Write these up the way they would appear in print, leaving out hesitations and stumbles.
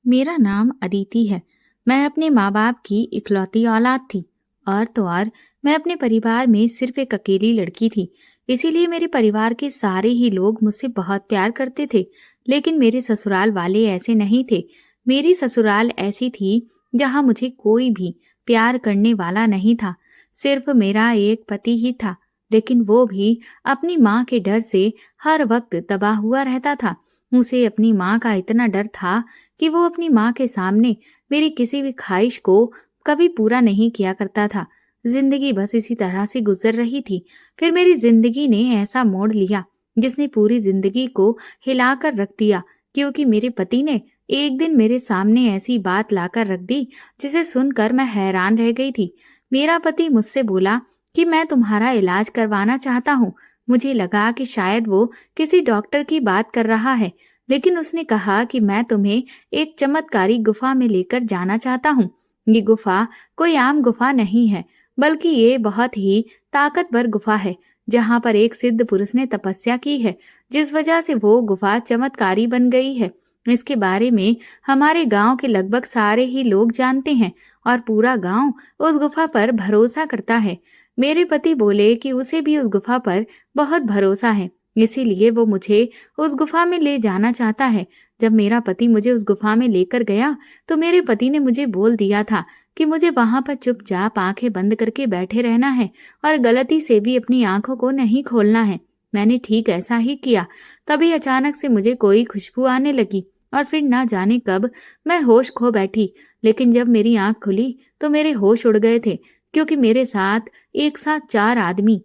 मेरा नाम अदिति है। मैं अपने माँ-बाप की इकलौती औलाद थी और तो और मैं अपने परिवार में सिर्फ एक अकेली लड़की थी। इसीलिए मेरे परिवार के सारे ही लोग मुझसे बहुत प्यार करते थे। लेकिन मेरे ससुराल वाले ऐसे नहीं थे। मेरी ससुराल ऐसी थी जहाँ मुझे कोई भी प्यार करने वाला नहीं था। सिर्फ मेरा एक पति ही था, लेकिन वो भी अपनी माँ के डर से हर वक्त दबा हुआ रहता था। उसे अपनी माँ का इतना डर था कि वो अपनी माँ के सामने मेरी किसी भी ख्वाहिश को कभी पूरा नहीं किया करता था। जिंदगी बस इसी तरह से गुजर रही थी। फिर मेरी जिंदगी ने ऐसा मोड़ लिया जिसने पूरी जिंदगी को हिलाकर रख दिया, क्योंकि मेरे पति ने एक दिन मेरे सामने ऐसी बात लाकर रख दी जिसे सुनकर मैं हैरान रह गई थी। मेरा पति मुझसे बोला कि मैं तुम्हारा इलाज करवाना चाहता हूँ। मुझे लगा कि शायद वो किसी डॉक्टर की बात कर रहा है, लेकिन उसने कहा कि मैं तुम्हें एक चमत्कारी गुफा में लेकर जाना चाहता हूँ। ये गुफा कोई आम गुफा नहीं है, बल्कि ये बहुत ही ताकतवर गुफा है, जहाँ पर एक सिद्ध पुरुष ने तपस्या की है, जिस वजह से वो गुफा चमत्कारी बन गई है। इसके बारे में हमारे गांव के लगभग सारे ही लोग जानते हैं और पूरा गांव उस गुफा पर भरोसा करता है। मेरे पति बोले कि उसे भी उस गुफा पर बहुत भरोसा है, इसीलिए वो मुझे उस गुफा में ले जाना चाहता है। जब मेरा पति मुझे उस गुफा में लेकर गया, तो मेरे पति ने मुझे बोल दिया था कि मुझे वहां पर चुपचाप आंखें बंद करके बैठे रहना है और गलती से भी अपनी आंखों को नहीं खोलना है। मैंने ठीक ऐसा ही किया। तभी अचानक से मुझे कोई खुशबू आने लगी और फिर ना जाने कब मैं होश खो बैठी। लेकिन जब मेरी आंख खुली तो मेरे होश उड़ गए थे, क्योंकि मेरे साथ एक साथ 4 आदमी,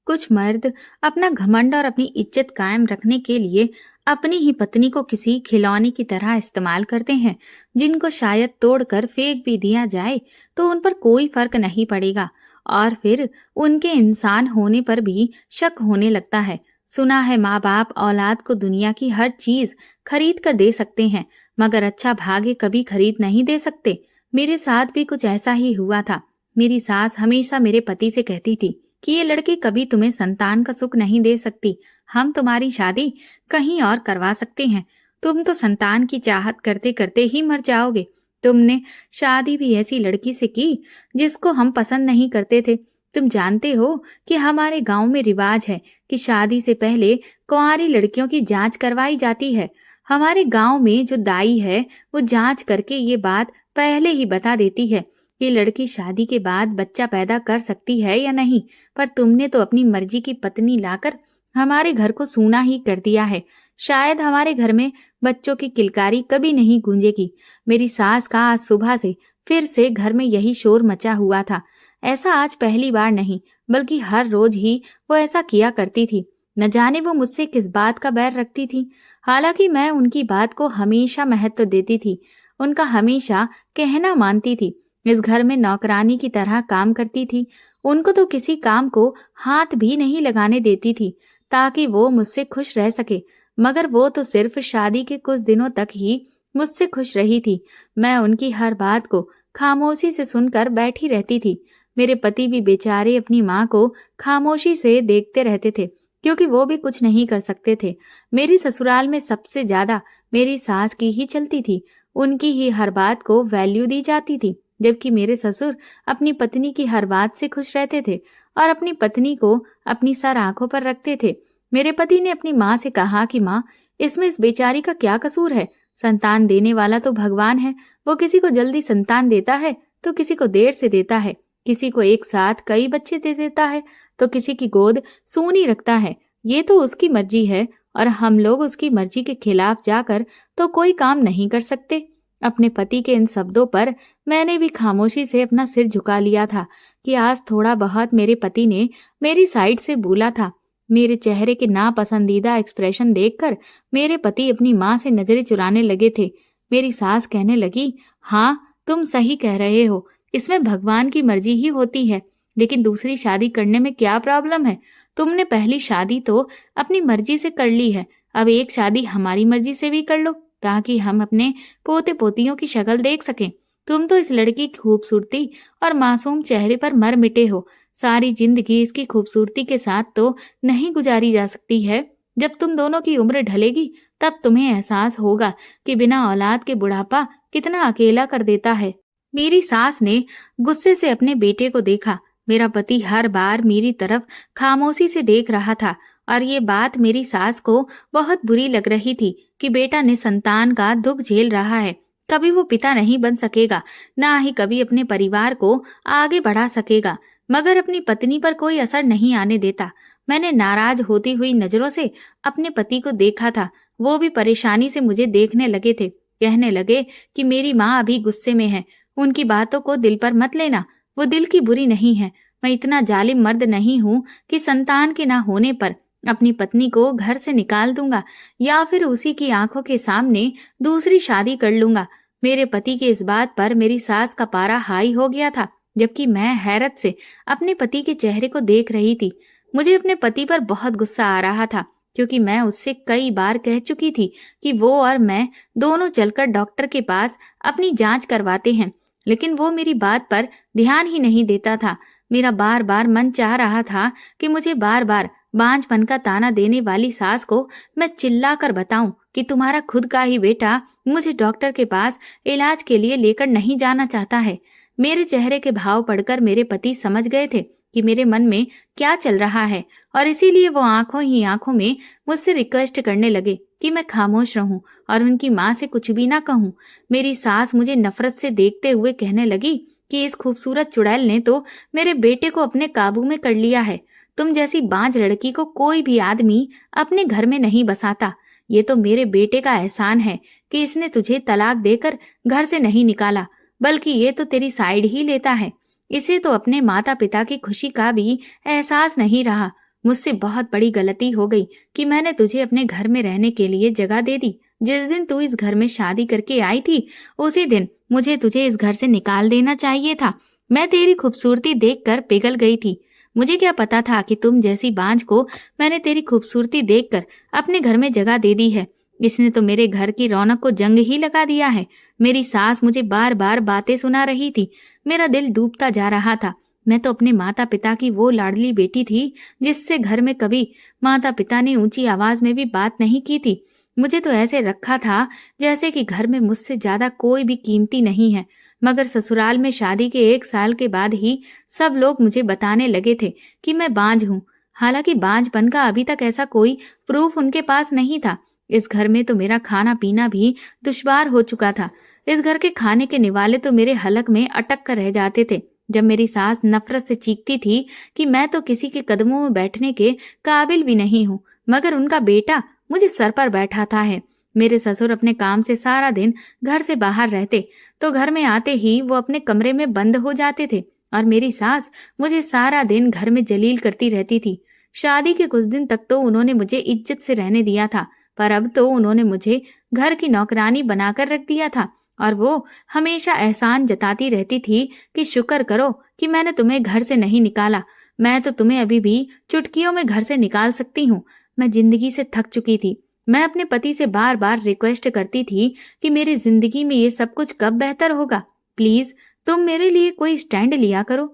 कुछ मर्द, अपना घमंड और अपनी इज्जत कायम रखने के लिए अपनी ही पत्नी को किसी खिलौने की तरह इस्तेमाल करते हैं, जिनको शायद तोड़कर फेंक भी दिया जाए तो उन पर कोई फर्क नहीं पड़ेगा और फिर उनके इंसान होने पर भी शक होने लगता है। सुना है माँ बाप औलाद को दुनिया की हर चीज खरीद कर दे सकते हैं, मगर अच्छा भाग्य कभी खरीद नहीं दे सकते। मेरे साथ भी कुछ ऐसा ही हुआ था। मेरी सास हमेशा मेरे पति से कहती थी कि ये लड़की कभी तुम्हें संतान का सुख नहीं दे सकती। हम तुम्हारी शादी कहीं और करवा सकते हैं। तुम तो संतान की चाहत करते करते ही मर जाओगे। तुमने शादी भी ऐसी लड़की से की जिसको हम पसंद नहीं करते थे। तुम जानते हो कि हमारे गांव में रिवाज है कि शादी से पहले कुंवारी लड़कियों की जांच करवाई जाती है। हमारे गांव में जो दाई है वो जांच करके ये बात पहले ही बता देती है कि लड़की शादी के बाद बच्चा पैदा कर सकती है या नहीं। पर तुमने तो अपनी मर्जी की पत्नी लाकर हमारे घर को सूना ही कर दिया है। शायद हमारे घर में बच्चों की किलकारी कभी नहीं गूंजेगी। मेरी सास का आज सुबह से फिर से घर में यही शोर मचा हुआ था। ऐसा आज पहली बार नहीं, बल्कि हर रोज ही वो ऐसा किया करती थी। न जाने वो मुझसे किस बात का बैर रखती थी। हालांकि मैं उनकी बात को हमेशा महत्व देती थी, उनका हमेशा कहना मानती थी। इस घर में नौकरानी की तरह काम करती थी। उनको तो किसी काम को हाथ भी नहीं लगाने देती थी, ताकि वो मुझसे खुश रह सके। मगर वो तो सिर्फ शादी के कुछ दिनों तक ही मुझसे खुश रही थी। मैं उनकी हर बात को खामोशी से सुनकर बैठी रहती थी। मेरे पति भी बेचारे अपनी माँ को खामोशी से देखते रहते थे, क्योंकि वो भी कुछ नहीं कर सकते थे। मेरी ससुराल में सबसे ज्यादा मेरी सास की ही चलती थी। उनकी ही हर बात को वैल्यू दी जाती थी, जबकि मेरे ससुर अपनी पत्नी की हर बात से खुश रहते थे और अपनी पत्नी को अपनी सर आंखों पर रखते थे। मेरे पति ने अपनी माँ से कहा कि माँ, इसमें इस बेचारी का क्या कसूर है? संतान देने वाला तो भगवान है। वो किसी को जल्दी संतान देता है तो किसी को देर से देता है। किसी को एक साथ कई बच्चे दे देता है तो किसी की गोद सूनी रखता है। ये तो उसकी मर्जी है और हम लोग उसकी मर्जी के खिलाफ जाकर तो कोई काम नहीं कर सकते। अपने पति के इन शब्दों पर मैंने भी खामोशी से अपना सिर झुका लिया था कि आज थोड़ा बहुत मेरे पति ने मेरी साइड से बोला था। मेरे चेहरे के नापसंदीदा एक्सप्रेशन देखकर मेरे पति अपनी माँ से नजरें चुराने लगे थे। मेरी सास कहने लगी, हाँ तुम सही कह रहे हो, इसमें भगवान की मर्जी ही होती है। लेकिन दूसरी शादी करने में क्या प्रॉब्लम है? तुमने पहली शादी तो अपनी मर्जी से कर ली है, अब एक शादी हमारी मर्जी से भी कर लो, ताकि हम अपने पोते पोतियों की शक्ल देख सकें। तुम तो इस लड़की की खूबसूरती और मासूम चेहरे पर मर मिटे हो। सारी जिंदगी इसकी खूबसूरती के साथ तो नहीं गुजारी जा सकती है। जब तुम दोनों की उम्र ढलेगी तब तुम्हें एहसास होगा कि बिना औलाद के बुढ़ापा कितना अकेला कर देता है। मेरी सास ने गुस्से से अपने बेटे को देखा। मेरा पति हर बार मेरी तरफ खामोशी से देख रहा था और ये बात मेरी सास को बहुत बुरी लग रही थी कि बेटा निसंतान का दुख झेल रहा है। कभी वो पिता नहीं बन सकेगा, ना ही कभी अपने परिवार को आगे बढ़ा सकेगा, मगर अपनी पत्नी पर कोई असर नहीं आने देता। मैंने नाराज होती हुई नजरों से अपने पति को देखा था। वो भी परेशानी से मुझे देखने लगे थे। कहने लगे कि मेरी माँ अभी गुस्से में है, उनकी बातों को दिल पर मत लेना, वो दिल की बुरी नहीं है। मैं इतना जालिम मर्द नहीं हूँ कि संतान के ना होने पर अपनी पत्नी को घर से निकाल दूंगा या फिर उसी की आंखों के सामने दूसरी शादी कर लूंगा। मेरे पति के इस बात पर मेरी सास का पारा हाई हो गया था, जबकि मैं हैरत से अपने पति के चेहरे को देख रही थी। मुझे अपने पति पर बहुत गुस्सा आ रहा था, क्योंकि मैं उससे कई बार कह चुकी थी कि वो और मैं दोनों चलकर डॉक्टर के पास अपनी जांच करवाते हैं, लेकिन वो मेरी बात पर ध्यान ही नहीं देता था। मेरा बार बार मन चाह रहा था कि मुझे बार बार बांझपन का ताना देने वाली सास को मैं चिल्ला कर बताऊं कि तुम्हारा खुद का ही बेटा मुझे डॉक्टर के पास इलाज के लिए लेकर नहीं जाना चाहता है। मेरे चेहरे के भाव पढ़कर मेरे पति समझ गए थे कि मेरे मन में क्या चल रहा है, और इसीलिए वो आंखों ही आंखों में मुझसे रिक्वेस्ट करने लगे कि मैं खामोश रहूं और उनकी माँ से कुछ भी ना कहूं। मेरी सास मुझे नफरत से देखते हुए कहने लगी कि इस खूबसूरत चुड़ैल ने तो मेरे बेटे को अपने काबू में कर लिया है। तुम जैसी बांझ लड़की को कोई भी आदमी अपने घर में नहीं बसाता। ये तो मेरे बेटे का एहसान है कि इसने तुझे तलाक देकर घर से नहीं निकाला, बल्कि ये तो तेरी साइड ही लेता है। इसे तो अपने माता पिता की खुशी का भी एहसास नहीं रहा। मुझसे बहुत बड़ी गलती हो गई कि मैंने तुझे अपने घर में रहने के लिए जगह दे दी। जिस दिन तू इस घर में शादी करके आई थी, उसी दिन मुझे तुझे इस घर से निकाल देना चाहिए था। मैं तेरी खूबसूरती देखकर पिघल गई थी। मुझे क्या पता था कि तुम जैसी बांझ को मैंने तेरी खूबसूरती देखकर अपने घर में जगह दे दी है। इसने तो मेरे घर की रौनक को जंग ही लगा दिया है। मेरी सास मुझे बार बार बातें सुना रही थी। मेरा दिल डूबता जा रहा था। मैं तो अपने माता पिता की वो लाडली बेटी थी जिससे घर में कभी माता पिता ने ऊंची आवाज में भी बात नहीं की थी। मुझे तो ऐसे रखा था जैसे कि घर में मुझसे ज्यादा कोई भी कीमती नहीं है। मगर ससुराल में शादी के 1 साल के बाद ही सब लोग मुझे बताने लगे थे कि मैं बांझ हूँ। हालांकि बांझपन का अभी तक ऐसा कोई प्रूफ उनके पास नहीं था। इस घर में तो मेरा खाना पीना भी दुश्वार हो चुका था। इस घर के खाने के निवाले तो मेरे हलक में अटक कर रह जाते थे। जब मेरी सास नफरत से चीखती थी कि मैं तो किसी के कदमों में बैठने के काबिल भी नहीं हूँ, मगर उनका बेटा मुझे सर पर बैठाता है। मेरे ससुर अपने काम से सारा दिन घर से बाहर रहते, तो घर में आते ही वो अपने कमरे में बंद हो जाते थे और मेरी सास मुझे सारा दिन घर में जलील करती रहती थी। शादी के कुछ दिन तक तो उन्होंने मुझे इज्जत से रहने दिया था, पर अब तो उन्होंने मुझे घर की नौकरानी बनाकर रख दिया था और वो हमेशा एहसान जताती रहती थी कि शुक्र करो कि मैंने तुम्हें घर से नहीं निकाला। मैं तो तुम्हें अभी भी चुटकियों में घर से निकाल सकती हूँ। मैं जिंदगी से थक चुकी थी। मैं अपने पति से बार बार रिक्वेस्ट करती थी कि मेरी जिंदगी में ये सब कुछ कब बेहतर होगा, प्लीज तुम मेरे लिए कोई स्टैंड लिया करो।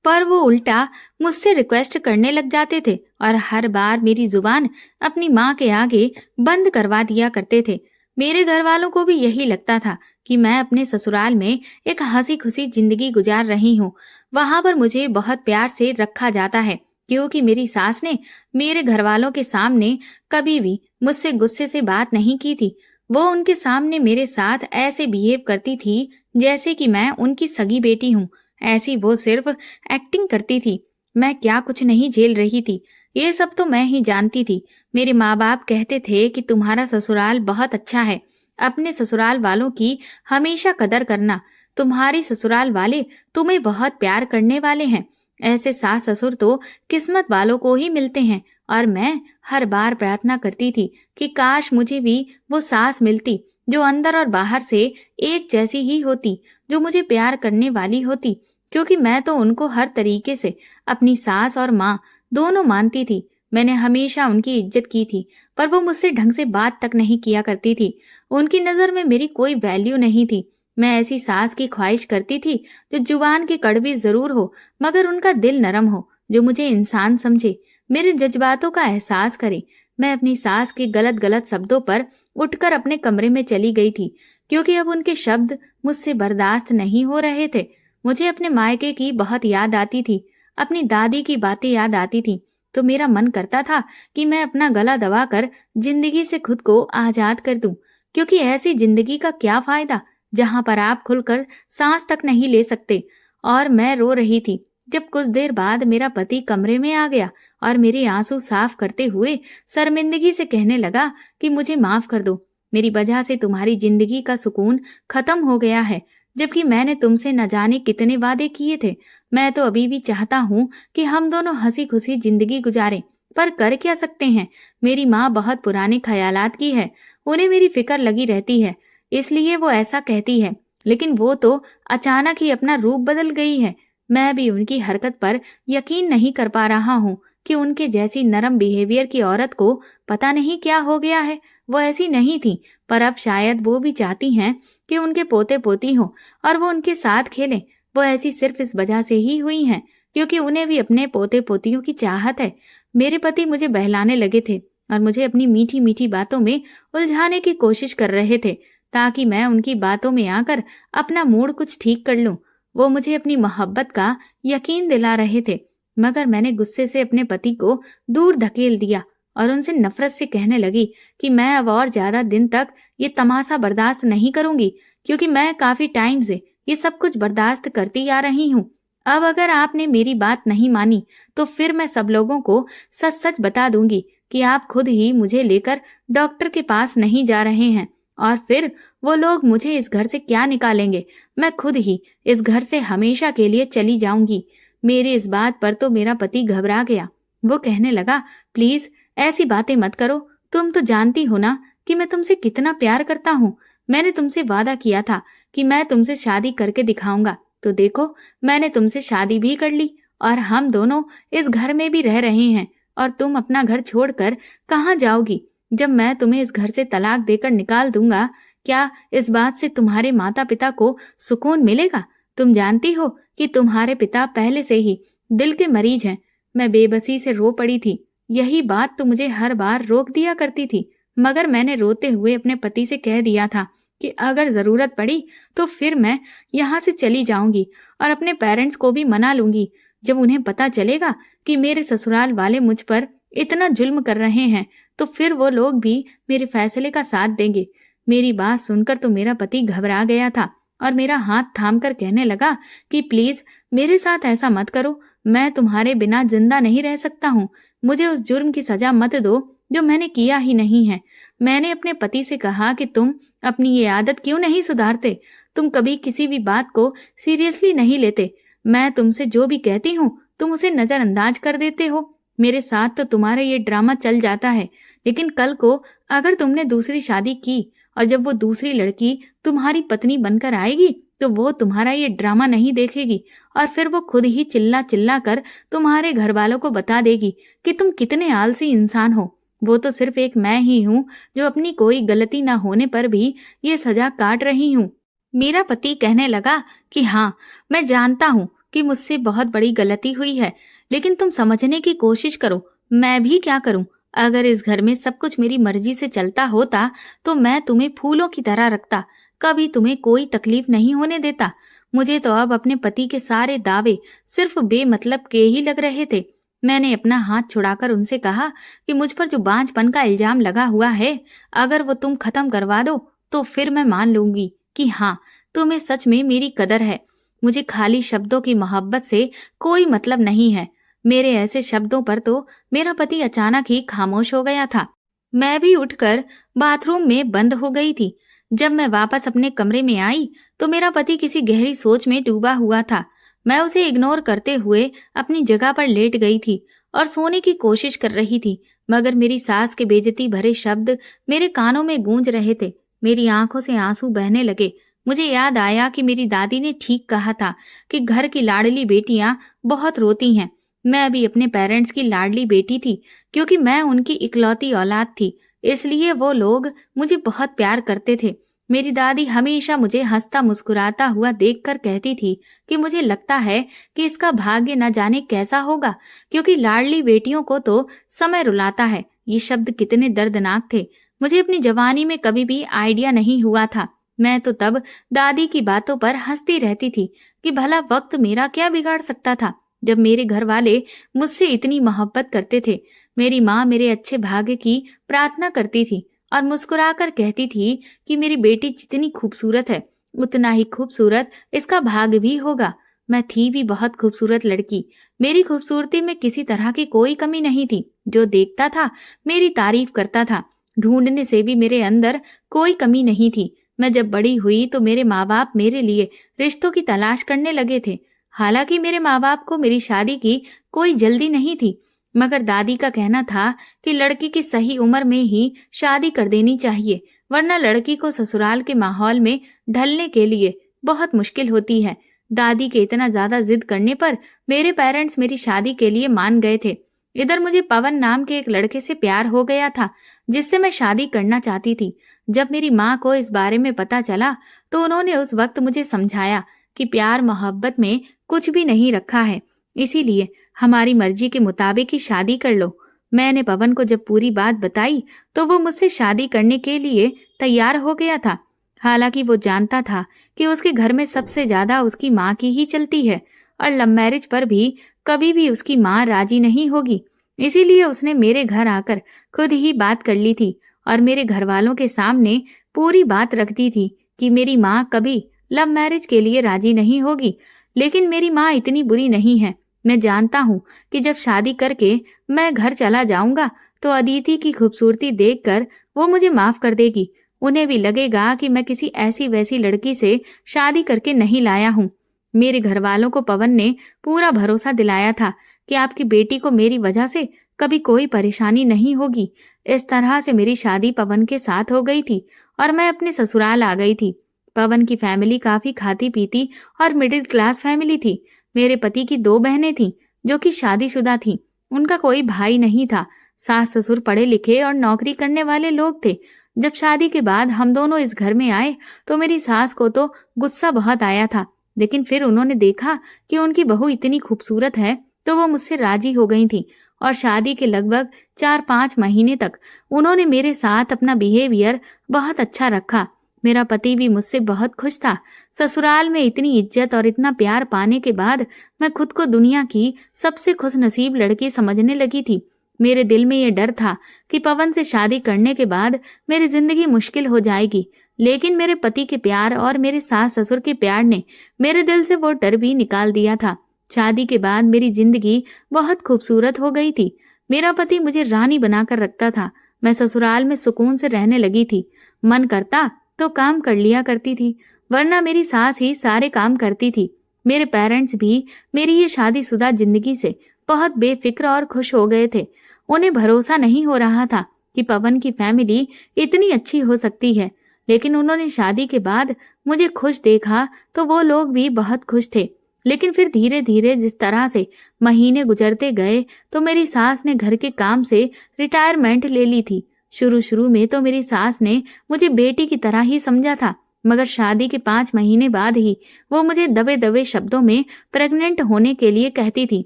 पर वो उल्टा मुझसे रिक्वेस्ट करने लग जाते थे और हर बार मेरी जुबान अपनी माँ के आगे बंद करवा दिया करते थे। मेरे घर वालों को भी यही लगता था कि मैं अपने ससुराल में एक हंसी खुशी जिंदगी गुजार रही हूँ। वहां पर मुझे बहुत प्यार से रखा जाता है, क्योंकि मेरी सास ने मेरे घर वालों के सामने कभी भी मुझसे गुस्से से बात नहीं की थी। वो उनके सामने मेरे साथ ऐसे बिहेव करती थी जैसे कि मैं उनकी सगी बेटी हूँ। ऐसी वो सिर्फ एक्टिंग करती थी। मैं क्या कुछ नहीं झेल रही थी, ये सब तो मैं ही जानती थी। मेरे माँ बाप कहते थे कि तुम्हारा ससुराल बहुत अच्छा है, अपने ससुराल वालों की हमेशा कदर करना। तुम्हारी ससुराल वाले तुम्हें बहुत प्यार करने वाले हैं। ऐसे सास ससुर तो किस्मत वालों को ही मिलते हैं। और मैं हर बार प्रार्थना करती थी कि काश मुझे भी वो सास मिलती जो अंदर और बाहर से एक जैसी ही होती, जो मुझे प्यार करने वाली होती, क्योंकि मैं तो उनको हर तरीके से अपनी सास और माँ दोनों मानती थी। मैंने हमेशा उनकी इज्जत की थी, पर वो मुझसे ढंग से बात तक नहीं किया करती थी। उनकी नजर में मेरी कोई वैल्यू नहीं थी। मैं ऐसी सास की ख्वाहिश करती थी जो जुबान की कड़वी जरूर हो, मगर उनका दिल नरम हो, जो मुझे इंसान समझे, मेरे जज्बातों का एहसास करे। मैं अपनी सास के गलत गलत शब्दों पर उठकर अपने कमरे में चली गई थी, क्योंकि अब उनके शब्द मुझसे बर्दाश्त नहीं हो रहे थे। मुझे अपने मायके की बहुत याद आती थी, अपनी दादी की बातें याद आती थी। तो मेरा मन करता था कि मैं अपना गला दबाकर जिंदगी से खुद को आजाद कर दूं, क्योंकि ऐसी जिंदगी का क्या फायदा जहां पर आप खुलकर सांस तक नहीं ले सकते। और मैं रो रही थी जब कुछ देर बाद मेरा पति कमरे में आ गया और मेरे आंसू साफ करते हुए शर्मिंदगी से कहने लगा कि मुझे माफ कर दो, मेरी वजह से तुम्हारी जिंदगी का सुकून खत्म हो गया है, जबकि मैंने तुमसे न जाने कितने वादे किए थे। मैं तो अभी भी चाहता हूँ कि हम दोनों हंसी खुशी जिंदगी गुजारें, पर कर क्या सकते हैं। मेरी माँ बहुत पुराने ख्यालात की है, उन्हें मेरी फिक्र लगी रहती है, इसलिए वो ऐसा कहती है। लेकिन वो तो अचानक ही अपना रूप बदल गई है। मैं भी उनकी हरकत पर यकीन नहीं कर पा रहा हूँ कि उनके जैसी नरम बिहेवियर की औरत को पता नहीं क्या हो गया है। वो ऐसी नहीं थी, पर अब शायद वो भी चाहती हैं कि उनके पोते पोती हो और वो उनके साथ खेलें। वो ऐसी सिर्फ इस वजह से ही हुई हैं क्योंकि उन्हें भी अपने पोते पोतियों की चाहत है। मेरे पति मुझे बहलाने लगे थे और मुझे अपनी मीठी मीठी बातों में उलझाने की कोशिश कर रहे थे, ताकि मैं उनकी बातों में आकर अपना मूड कुछ ठीक कर लूं। वो मुझे अपनी मोहब्बत का यकीन दिला रहे थे, मगर मैंने गुस्से से अपने पति को दूर धकेल दिया और उनसे नफरत से कहने लगी कि मैं अब और ज्यादा दिन तक ये तमाशा बर्दाश्त नहीं करूंगी, क्योंकि मैं काफी टाइम से ये सब कुछ बर्दाश्त करती आ रही हूँ। अब अगर आपने मेरी बात नहीं मानी तो फिर मैं सब लोगों को सच सच बता दूंगी कि आप खुद ही मुझे लेकर डॉक्टर के पास नहीं जा रहे हैं, और फिर वो लोग मुझे इस घर से क्या निकालेंगे। मैं खुद ही इस घर से हमेशा के लिए चली जाऊंगी। मेरी इस बात पर तो मेरा पति घबरा गया। वो कहने लगा, प्लीज ऐसी बातें मत करो, तुम तो जानती हो ना कि मैं तुमसे कितना प्यार करता हूँ। मैंने तुमसे वादा किया था कि मैं तुमसे शादी करके दिखाऊंगा, तो देखो मैंने तुमसे शादी भी कर ली और हम दोनों इस घर में भी रह रहे हैं। और तुम अपना घर छोड़कर कहाँ जाओगी जब मैं तुम्हें इस घर से तलाक देकर निकाल दूंगा? क्या इस बात से तुम्हारे माता पिता को सुकून मिलेगा? तुम जानती हो कि तुम्हारे पिता पहले से ही दिल के मरीज हैं। मैं बेबसी से रो पड़ी थी। यही बात तो मुझे हर बार रोक दिया करती थी, मगर मैंने रोते हुए अपने पति से कह दिया था कि अगर जरूरत पड़ी तो फिर मैं यहाँ से चली जाऊंगी और अपने पेरेंट्स को भी मना लूंगी। जब उन्हें पता चलेगा कि मेरे ससुराल वाले मुझ पर इतना जुल्म कर रहे हैं तो फिर वो लोग भी मेरे फैसले का साथ देंगे। मेरी बात सुनकर तो मेरा पति घबरा गया था और मेरा हाथ थामकर कहने लगा कि प्लीज मेरे साथ ऐसा मत करो, मैं तुम्हारे बिना जिंदा नहीं रह सकता हूँ। मुझे उस जुर्म की सजा मत दो जो मैंने किया ही नहीं है। मैंने अपने पति से कहा कि तुम अपनी ये आदत क्यों नहीं सुधारते? तुम कभी किसी भी बात को सीरियसली नहीं लेते। मैं तुमसे जो भी कहती हूँ तुम उसे नजरअंदाज कर देते हो। मेरे साथ तो तुम्हारा ये ड्रामा चल जाता है, लेकिन कल को अगर तुमने दूसरी शादी की और जब वो दूसरी लड़की तुम्हारी पत्नी बनकर आएगी तो वो तुम्हारा ये ड्रामा नहीं देखेगी और फिर वो खुद ही चिल्ला चिल्ला कर तुम्हारे घर वालों को बता देगी कि तुम कितने आलसी इंसान हो। वो तो सिर्फ एक मैं ही हूँ जो अपनी कोई गलती ना होने पर भी ये सजा काट रही हूँ। मेरा पति कहने लगा कि हाँ, मैं जानता हूँ कि मुझसे बहुत बड़ी गलती हुई है, लेकिन तुम समझने की कोशिश करो। मैं भी क्या करूं? अगर इस घर में सब कुछ मेरी मर्जी से चलता होता तो मैं तुम्हें फूलों की तरह रखता, कभी तुम्हें कोई तकलीफ नहीं होने देता। मुझे तो अब अपने पति के सारे दावे सिर्फ बेमतलब के ही लग रहे थे। मैंने अपना हाथ छुड़ाकर उनसे कहा कि मुझ पर जो बांझपन का इल्जाम लगा हुआ है, अगर वो तुम खत्म करवा दो तो फिर मैं मान लूंगी कि हाँ, तुम्हें सच में मेरी कदर है। मुझे खाली शब्दों की मोहब्बत से कोई मतलब नहीं है। मेरे ऐसे शब्दों पर तो मेरा पति अचानक ही खामोश हो गया था। मैं भी उठकर बाथरूम में बंद हो गई थी। जब मैं वापस अपने कमरे में आई तो मेरा पति किसी गहरी सोच में डूबा हुआ था। मैं उसे इग्नोर करते हुए अपनी जगह पर लेट गई थी और सोने की कोशिश कर रही थी, मगर मेरी सास के बेइज्जती भरे शब्द मेरे कानों में गूंज रहे थे। मेरी आंखों से आंसू बहने लगे। मुझे याद आया कि मेरी दादी ने ठीक कहा था कि घर की लाडली बेटियां बहुत रोती हैं। मैं भी अपने पेरेंट्स की लाडली बेटी थी, क्योंकि मैं उनकी इकलौती औलाद थी, इसलिए वो लोग मुझे बहुत प्यार करते थे। मेरी दादी हमेशा मुझे हंसता मुस्कुराता हुआ देखकर कहती थी कि मुझे लगता है कि इसका भाग्य न जाने कैसा होगा, क्योंकि लाडली बेटियों को तो समय रुलाता है ये शब्द कितने दर्दनाक थे, मुझे अपनी जवानी में कभी भी आइडिया नहीं हुआ था। मैं तो तब दादी की बातों पर हंसती रहती थी कि भला वक्त मेरा क्या बिगाड़ सकता था, जब मेरे घर वाले मुझसे इतनी मोहब्बत करते थे। मेरी माँ मेरे अच्छे भाग्य की प्रार्थना करती थी और मुस्कुराकर कहती थी कि मेरी बेटी जितनी खूबसूरत है, उतना ही खूबसूरत इसका भाग्य भी होगा। मैं थी भी बहुत खूबसूरत लड़की। मेरी खूबसूरती में किसी तरह की कोई कमी नहीं थी। जो देखता था मेरी तारीफ करता था। ढूंढने से भी मेरे अंदर कोई कमी नहीं थी। मैं जब बड़ी हुई तो मेरे माँ बाप मेरे लिए रिश्तों की तलाश करने लगे थे। हालांकि मेरे माँ बाप को मेरी शादी की कोई जल्दी नहीं थी, मगर दादी का कहना था कि लड़की की सही उम्र में ही शादी कर देनी चाहिए, वरना लड़की को ससुराल के माहौल में ढलने के लिए बहुत मुश्किल होती है। दादी के इतना ज्यादा जिद करने पर मेरे पेरेंट्स मेरी शादी के लिए मान गए थे। इधर मुझे पवन नाम के एक लड़के से प्यार हो गया था, जिससे मैं शादी करना चाहती थी। जब मेरी माँ को इस बारे में पता चला तो उन्होंने उस वक्त मुझे समझाया कि प्यार मोहब्बत में कुछ भी नहीं रखा है, इसीलिए हमारी मर्जी के मुताबिक ही शादी कर लो। मैंने पवन को जब पूरी बात बताई तो वो मुझसे शादी करने के लिए तैयार हो गया था। हालांकि वो जानता था कि उसके घर में सबसे ज्यादा उसकी माँ की ही चलती है और लव मैरिज पर भी कभी भी उसकी माँ राजी नहीं होगी। इसीलिए उसने मेरे घर आकर खुद ही बात कर ली थी और मेरे घर वालों के सामने पूरी बात रख दी थी कि मेरी माँ कभी लव मैरिज के लिए राजी नहीं होगी। लेकिन मेरी माँ इतनी बुरी नहीं है। मैं जानता हूँ कि जब शादी करके मैं घर चला जाऊंगा तो अदिति की खूबसूरती देखकर वो मुझे माफ कर देगी। उन्हें भी लगेगा कि मैं किसी ऐसी वैसी लड़की से शादी करके नहीं लाया हूँ। मेरे घर वालों को पवन ने पूरा भरोसा दिलाया था कि आपकी बेटी को मेरी वजह से कभी कोई परेशानी नहीं होगी। इस तरह से मेरी शादी पवन के साथ हो गई थी और मैं अपने ससुराल आ गई थी। पवन की फैमिली काफी खाती पीती और मिडिल क्लास फैमिली थी। मेरे पति की 2 बहनें थीं जो कि शादीशुदा थीं। उनका कोई भाई नहीं था। सास ससुर पढ़े लिखे और नौकरी करने वाले लोग थे। जब शादी के बाद हम दोनों इस घर में आए तो मेरी सास को तो गुस्सा बहुत आया था, लेकिन फिर उन्होंने देखा कि उनकी बहू इतनी खूबसूरत है तो वो मुझसे राजी हो गई थी और शादी के लगभग 4-5 महीने तक उन्होंने मेरे साथ अपना बिहेवियर बहुत अच्छा रखा। मेरा पति भी मुझसे बहुत खुश था। ससुराल में इतनी इज्जत और इतना प्यार पाने के बाद मैं खुद को दुनिया की सबसे खुशनसीब लड़की समझने लगी थी। मेरे दिल में ये डर था कि पवन से शादी करने के बाद मेरी जिंदगी मुश्किल हो जाएगी, लेकिन मेरे पति के प्यार और मेरे सास ससुर के प्यार ने मेरे दिल से वो डर भी निकाल दिया था। शादी के बाद मेरी जिंदगी बहुत खूबसूरत हो गई थी। मेरा पति मुझे रानी बनाकर रखता था। मैं ससुराल में सुकून से रहने लगी थी। मन करता तो काम कर लिया करती थी, वरना मेरी सास ही सारे काम करती थी। मेरे पेरेंट्स भी मेरी ये शादीशुदा जिंदगी से बहुत बेफिक्र और खुश हो गए थे। उन्हें भरोसा नहीं हो रहा था कि पवन की फैमिली इतनी अच्छी हो सकती है, लेकिन उन्होंने शादी के बाद मुझे खुश देखा तो वो लोग भी बहुत खुश थे। लेकिन फिर धीरे धीरे जिस तरह से महीने गुजरते गए तो मेरी सास ने घर के काम से रिटायरमेंट ले ली थी। शुरू शुरू में तो मेरी सास ने मुझे बेटी की तरह ही समझा था, मगर शादी के 5 महीने बाद ही वो मुझे दबे दबे शब्दों में प्रेग्नेंट होने के लिए कहती थी।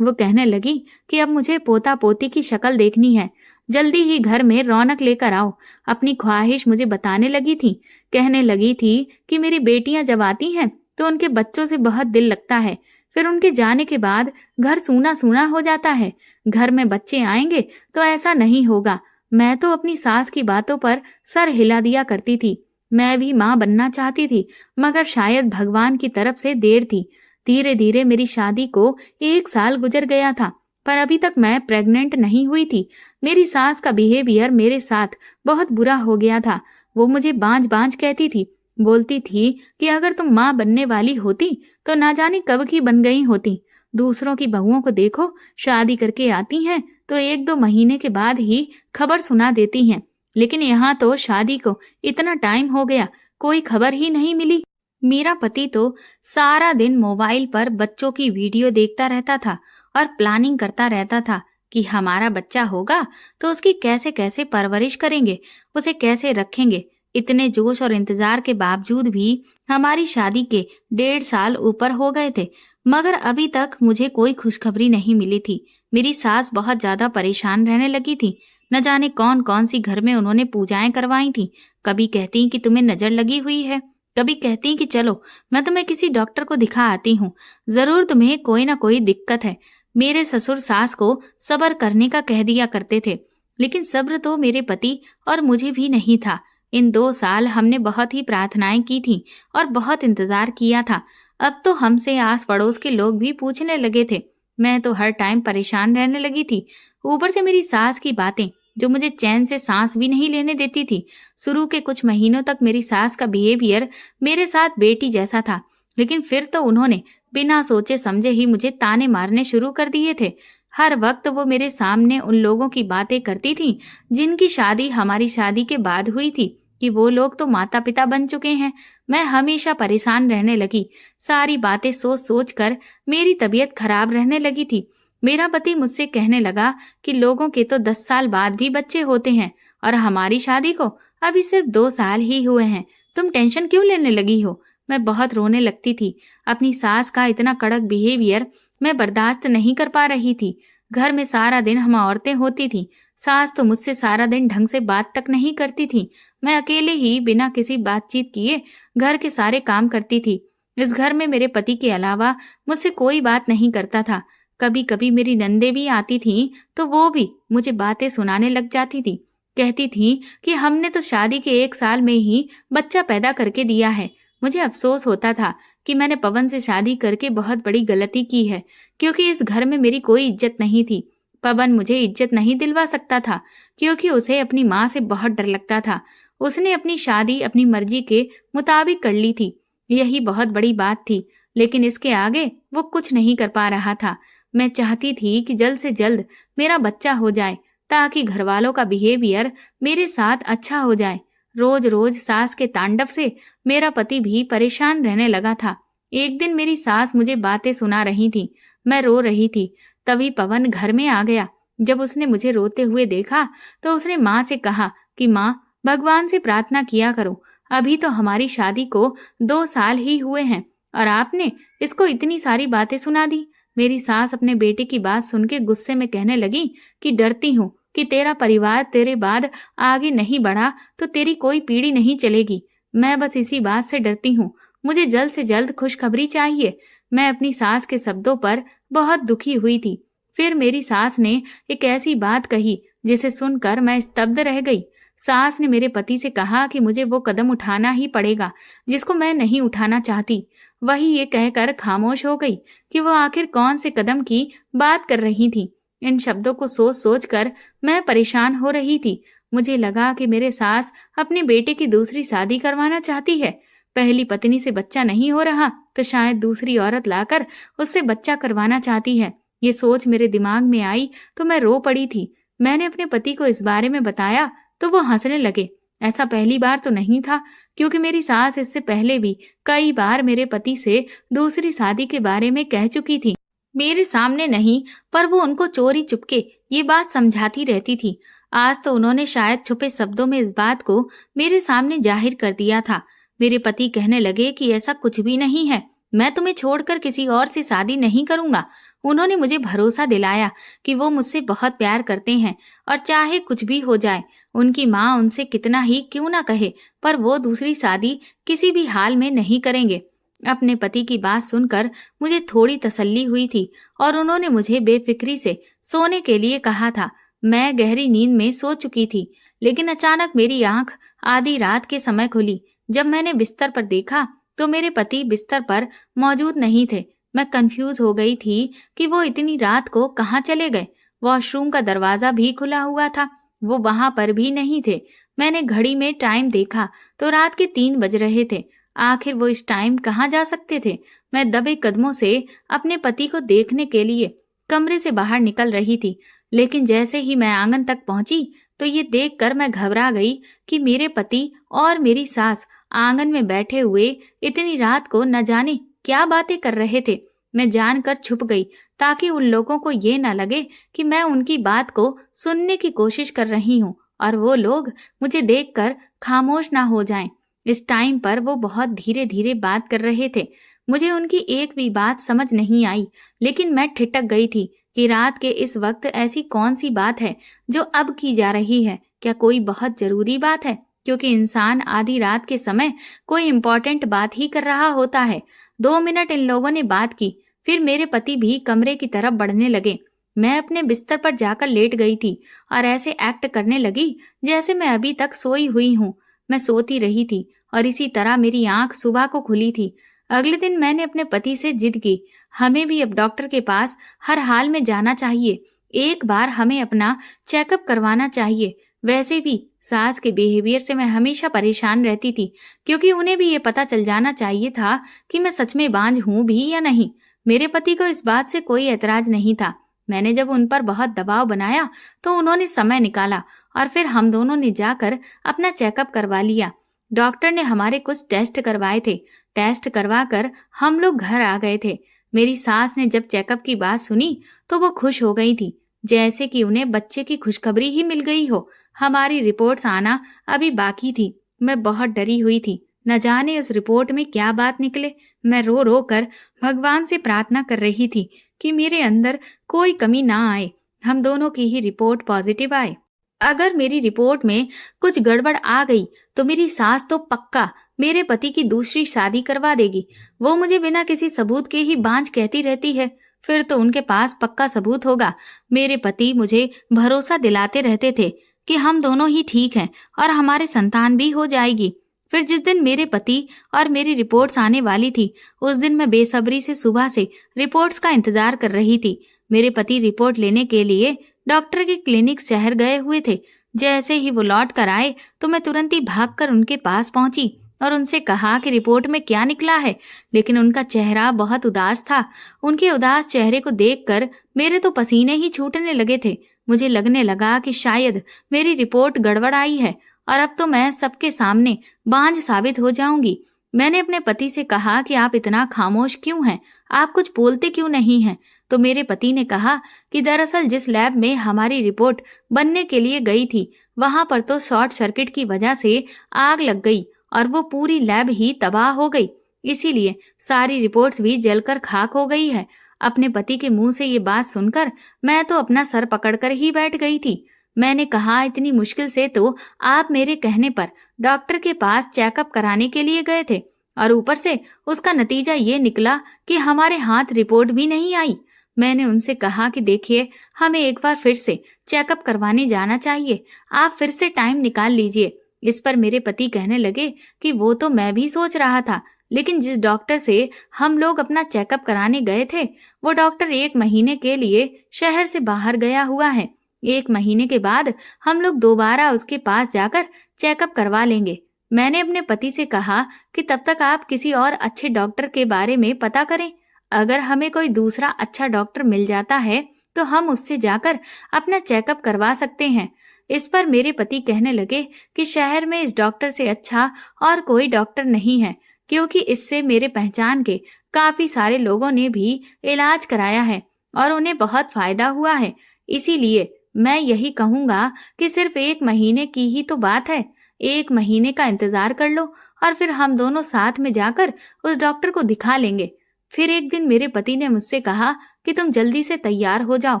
वो कहने लगी कि अब मुझे पोता पोती की शक्ल देखनी है, जल्दी ही घर में रौनक लेकर आओ। अपनी ख्वाहिश मुझे बताने लगी थी। कहने लगी थी कि मेरी बेटियां जब आती हैं तो उनके बच्चों से बहुत दिल लगता है, फिर उनके जाने के बाद घर सूना सूना हो जाता है। घर में बच्चे आएंगे तो ऐसा नहीं होगा। मैं तो अपनी सास की बातों पर सर हिला दिया करती थी। मैं भी माँ बनना चाहती थी, मगर शायद भगवान की तरफ से देर थी। धीरे धीरे मेरी शादी को 1 साल गुजर गया था, पर अभी तक मैं प्रेग्नेंट नहीं हुई थी। मेरी सास का बिहेवियर मेरे साथ बहुत बुरा हो गया था। वो मुझे बांझ बांझ कहती थी, बोलती थी कि अगर तुम माँ बनने वाली होती तो ना जाने कब की बन गई होती। दूसरों की बहुओं को देखो, शादी करके आती हैं तो 1-2 महीने के बाद ही खबर सुना देती हैं, लेकिन यहाँ तो शादी को इतना टाइम हो गया, कोई खबर ही नहीं मिली। मेरा पति तो सारा दिन मोबाइल पर बच्चों की वीडियो देखता रहता था और प्लानिंग करता रहता था कि हमारा बच्चा होगा तो उसकी कैसे कैसे परवरिश करेंगे, उसे कैसे रखेंगे। इतने जोश और इंतजार के बावजूद भी हमारी शादी के 1.5 साल ऊपर हो गए थे, मगर अभी तक मुझे कोई खुशखबरी नहीं मिली थी। मेरी सास बहुत ज्यादा परेशान रहने लगी थी। न जाने कौन कौन सी घर में उन्होंने पूजाएं करवाई थी। कभी कहती कि तुम्हें नजर लगी हुई है, कभी कहती कि चलो मैं तुम्हें किसी डॉक्टर को दिखा आती हूँ, जरूर तुम्हें कोई ना कोई दिक्कत है। मेरे ससुर सास को सब्र करने का कह दिया करते थे, लेकिन सब्र तो मेरे पति और मुझे भी नहीं था। इन 2 साल हमने बहुत ही प्रार्थनाएं की थी और बहुत इंतजार किया था। अब तो हमसे आस पड़ोस के लोग भी पूछने लगे थे। मैं तो हर टाइम परेशान रहने लगी थी। ऊपर से मेरी सास की बातें जो मुझे चैन से सांस भी नहीं लेने देती थी। शुरू के कुछ महीनों तक मेरी सास का बिहेवियर मेरे साथ बेटी जैसा था, लेकिन फिर तो उन्होंने बिना सोचे समझे ही मुझे ताने मारने शुरू कर दिए थे। हर वक्त वो मेरे सामने उन लोगों की बातें करती थी जिनकी शादी हमारी शादी के बाद हुई थी, कि वो लोग तो माता पिता बन चुके हैं। मैं हमेशा परेशान रहने लगी। सारी बातें सोच सोच कर मेरी तबीयत खराब रहने लगी थी। मेरा पति मुझसे कहने लगा कि लोगों के तो 10 साल बाद भी बच्चे होते हैं और हमारी शादी को अभी सिर्फ 2 साल ही हुए हैं। तुम टेंशन क्यों लेने लगी हो? मैं बहुत रोने लगती थी। अपनी सास का इतना कड़क बिहेवियर मैं बर्दाश्त नहीं कर पा रही थी। घर में सारा दिन हम औरतें होती थी। सास तो मुझसे सारा दिन ढंग से बात तक नहीं करती थी। मैं अकेले ही बिना किसी बातचीत किए घर के सारे काम करती थी। इस घर में मेरे पति के अलावा मुझसे कोई बात नहीं करता था। कभी कभी मेरी नंदे भी आती थीं, तो वो भी मुझे बातें सुनाने लग जाती थी। कहती थी कि हमने तो शादी के 1 साल में ही बच्चा पैदा करके दिया है। मुझे अफसोस होता था कि मैंने पवन से शादी करके बहुत बड़ी गलती की है, क्योंकि इस घर में मेरी कोई इज्जत नहीं थी। पवन मुझे इज्जत नहीं दिलवा सकता था, क्योंकि उसे अपनी माँ से बहुत डर लगता था। उसने अपनी शादी अपनी मर्जी के मुताबिक कर ली थी। यही बहुत बड़ी बात थी, लेकिन इसके आगे वो कुछ नहीं कर पा रहा था। मैं चाहती थी कि जल्द से जल्द मेरा बच्चा हो जाए, ताकि घर वालों का बिहेवियर मेरे साथ अच्छा हो जाए। रोज रोज सास के तांडव से मेरा पति भी परेशान रहने लगा था। एक दिन मेरी सास मुझे बातें सुना रही थी। मैं रो रही थी। तभी पवन घर में आ गया। जब उसने मुझे रोते हुए देखा तो उसने माँ से कहा कि माँ, भगवान से प्रार्थना किया करो। अभी तो हमारी शादी को 2 साल ही हुए हैं और आपने इसको इतनी सारी बातें सुना दी। मेरी सास अपने बेटे की बात सुन के गुस्से में कहने लगी कि डरती हूँ कि तेरा परिवार तेरे बाद आगे नहीं बढ़ा तो तेरी कोई पीढ़ी नहीं चलेगी। मैं बस इसी बात से डरती हूँ। मुझे जल्द से जल्द खुशखबरी चाहिए। मैं अपनी सास के शब्दों पर बहुत दुखी हुई थी। फिर मेरी सास ने एक ऐसी बात कही जिसे सुनकर मैं स्तब्ध रह गई। सास ने मेरे पति से कहा कि मुझे वो कदम उठाना ही पड़ेगा जिसको मैं नहीं उठाना चाहती। वही ये कहकर खामोश हो गई कि वो आखिर कौन से कदम की बात कर रही थी। इन शब्दों को सोच सोच कर मैं परेशान हो रही थी। मुझे लगा कि मेरे सास अपने बेटे की दूसरी शादी करवाना चाहती है। पहली पत्नी से बच्चा नहीं हो रहा तो शायद दूसरी औरत लाकर उससे बच्चा करवाना चाहती है। ये सोच मेरे दिमाग में आई तो मैं रो पड़ी थी। मैंने अपने पति को इस बारे में बताया तो वो हंसने लगे। ऐसा पहली बार तो नहीं था, क्योंकि मेरी सास इससे पहले भी कई बार मेरे पति से दूसरी शादी के बारे में कह चुकी थी। मेरे सामने नहीं, पर वो उनको चोरी चुपके ये बात समझाती रहती थी। आज तो उन्होंने शायद छुपे शब्दों में इस बात को मेरे सामने जाहिर कर दिया था। मेरे पति कहने लगे कि ऐसा कुछ भी नहीं है, मैं तुम्हें छोड़कर किसी और से शादी नहीं करूंगा। उन्होंने मुझे भरोसा दिलाया कि वो मुझसे बहुत प्यार करते हैं और चाहे कुछ भी हो जाए, उनकी माँ उनसे कितना ही क्यों ना कहे, पर वो दूसरी शादी किसी भी हाल में नहीं करेंगे। अपने पति की बात सुनकर मुझे थोड़ी तसल्ली हुई थी और उन्होंने मुझे बेफिक्री से सोने के लिए कहा था। मैं गहरी नींद में सो चुकी थी, लेकिन अचानक मेरी आंख आधी रात के समय खुली। जब मैंने बिस्तर पर देखा तो मेरे पति बिस्तर पर मौजूद नहीं थे। मैं कंफ्यूज हो गई थी कि वो इतनी रात को कहाँ चले गए। वॉशरूम का दरवाजा भी खुला हुआ था, वो वहां पर भी नहीं थे। मैंने घड़ी में टाइम देखा तो रात के 3 बज रहे थे। आखिर वो इस टाइम कहाँ जा सकते थे? मैं दबे कदमों से अपने पति को देखने के लिए कमरे से बाहर निकल रही थी, लेकिन जैसे ही मैं आंगन तक पहुंची तो ये देखकर मैं घबरा गई कि मेरे पति और मेरी सास आंगन में बैठे हुए इतनी रात को न जाने क्या बातें कर रहे थे। मैं जानकर छुप गई ताकि उन लोगों को ये न लगे कि मैं उनकी बात को सुनने की कोशिश कर रही हूँ और वो लोग मुझे देखकर खामोश ना हो जाएं। इस टाइम पर वो बहुत धीरे धीरे बात कर रहे थे। मुझे उनकी एक भी बात समझ नहीं आई, लेकिन मैं ठिठक गई थी कि रात के इस वक्त ऐसी कौन सी बात है जो अब की जा रही है। क्या कोई बहुत जरूरी बात है? क्योंकि इंसान आधी रात के समय कोई इम्पोर्टेंट बात ही कर रहा होता है। 2 मिनट इन लोगों ने बात की, फिर मेरे पति भी कमरे की तरफ बढ़ने लगे। मैं अपने बिस्तर पर जाकर लेट गई थी और ऐसे एक्ट करने लगी जैसे मैं अभी तक सोई हुई हूँ। मैं सोती रही थी और इसी तरह मेरी आंख सुबह को खुली थी। अगले दिन मैंने अपने पति से जिद की, हमें भी अब डॉक्टर के पास हर हाल में जाना चाहिए। एक बार हमें अपना चेकअप करवाना चाहिए। वैसे भी सास के बिहेवियर से मैं हमेशा परेशान रहती थी, क्योंकि उन्हें भी ये पता चल जाना चाहिए था कि मैं सच में बांझ हूं भी या नहीं। मेरे पति को इस बात से कोई ऐतराज नहीं था। मैंने जब उन पर बहुत दबाव बनाया तो उन्होंने समय निकाला और फिर हम दोनों ने जाकर अपना चेकअप करवा लिया। डॉक्टर ने हमारे कुछ टेस्ट करवाए थे। टेस्ट करवाकर हम लोग घर आ गए थे। मेरी सास ने जब चेकअप की बात सुनी तो वो खुश हो गई थी, जैसे कि उन्हें बच्चे की खुशखबरी ही मिल गई हो। हमारी रिपोर्ट्स आना अभी बाकी थी। मैं बहुत डरी हुई थी, न जाने उस रिपोर्ट में क्या बात निकले। मैं रो रो कर भगवान से प्रार्थना कर रही थी कि मेरे अंदर कोई कमी ना आए, हम दोनों की ही रिपोर्ट पॉजिटिव आए। अगर मेरी रिपोर्ट में कुछ गड़बड़ आ गई तो मेरी सास तो पक्का मेरे पति की दूसरी शादी करवा देगी। वो मुझे बिना किसी सबूत के ही बांझ कहती रहती है, फिर तो उनके पास पक्का सबूत होगा। मेरे पति मुझे भरोसा दिलाते रहते थे कि हम दोनों ही ठीक हैं और हमारे संतान भी हो जाएगी। फिर जिस दिन मेरे पति और मेरी रिपोर्ट्स आने वाली थी, उस दिन मैं बेसब्री से सुबह से रिपोर्ट्स का इंतजार कर रही थी। मेरे पति रिपोर्ट लेने के लिए डॉक्टर के क्लिनिक शहर गए हुए थे। जैसे ही वो लौट कर आए तो मैं तुरंत ही भागकर उनके पास पहुंची और उनसे कहा कि रिपोर्ट में क्या निकला है। लेकिन उनका चेहरा बहुत उदास था। उनके उदास चेहरे को देखकर मेरे तो पसीने ही छूटने लगे थे। मुझे लगने लगा कि शायद मेरी रिपोर्ट गड़बड़ आई है और अब तो मैं सबके सामने बांझ साबित हो जाऊंगी। मैंने अपने पति से कहा कि आप इतना खामोश क्यों हैं, आप कुछ बोलते क्यों नहीं हैं? तो मेरे पति ने कहा कि दरअसल जिस लैब में हमारी रिपोर्ट बनने के लिए गई थी, वहां पर तो शॉर्ट सर्किट की वजह से आग लग गई और वो पूरी लैब ही तबाह हो गई। इसीलिए सारी रिपोर्ट्स भी जलकर खाक हो गई है। अपने पति के मुंह से ये बात सुनकर मैं तो अपना सर पकड़कर ही बैठ गई थी। मैंने कहा, इतनी मुश्किल से तो आप मेरे कहने पर डॉक्टर के पास चेकअप कराने के लिए गए थे और ऊपर से उसका नतीजा ये निकला कि हमारे हाथ रिपोर्ट भी नहीं आई। मैंने उनसे कहा कि देखिए, हमें एक बार फिर से चेकअप करवाने जाना चाहिए, आप फिर से टाइम निकाल लीजिए। इस पर मेरे पति कहने लगे कि वो तो मैं भी सोच रहा था, लेकिन जिस डॉक्टर से हम लोग अपना चेकअप कराने गए थे, वो डॉक्टर 1 महीने के लिए शहर से बाहर गया हुआ है। 1 महीने के बाद हम लोग दोबारा उसके पास जाकर चेकअप करवा लेंगे। मैंने अपने पति से कहा कि तब तक आप किसी और अच्छे डॉक्टर के बारे में पता करें। अगर हमें कोई दूसरा अच्छा डॉक्टर मिल जाता है तो हम उससे जाकर अपना चेकअप करवा सकते हैं। इस पर मेरे पति कहने लगे कि शहर में इस डॉक्टर से अच्छा और कोई डॉक्टर नहीं है, क्योंकि इससे मेरे पहचान के काफी सारे लोगों ने भी इलाज कराया है और उन्हें बहुत फायदा हुआ है। इसीलिए मैं यही कहूंगा कि सिर्फ 1 महीने की ही तो बात है, 1 महीने का इंतजार कर लो और फिर हम दोनों साथ में जाकर उस डॉक्टर को दिखा लेंगे। फिर एक दिन मेरे पति ने मुझसे कहा कि तुम जल्दी से तैयार हो जाओ।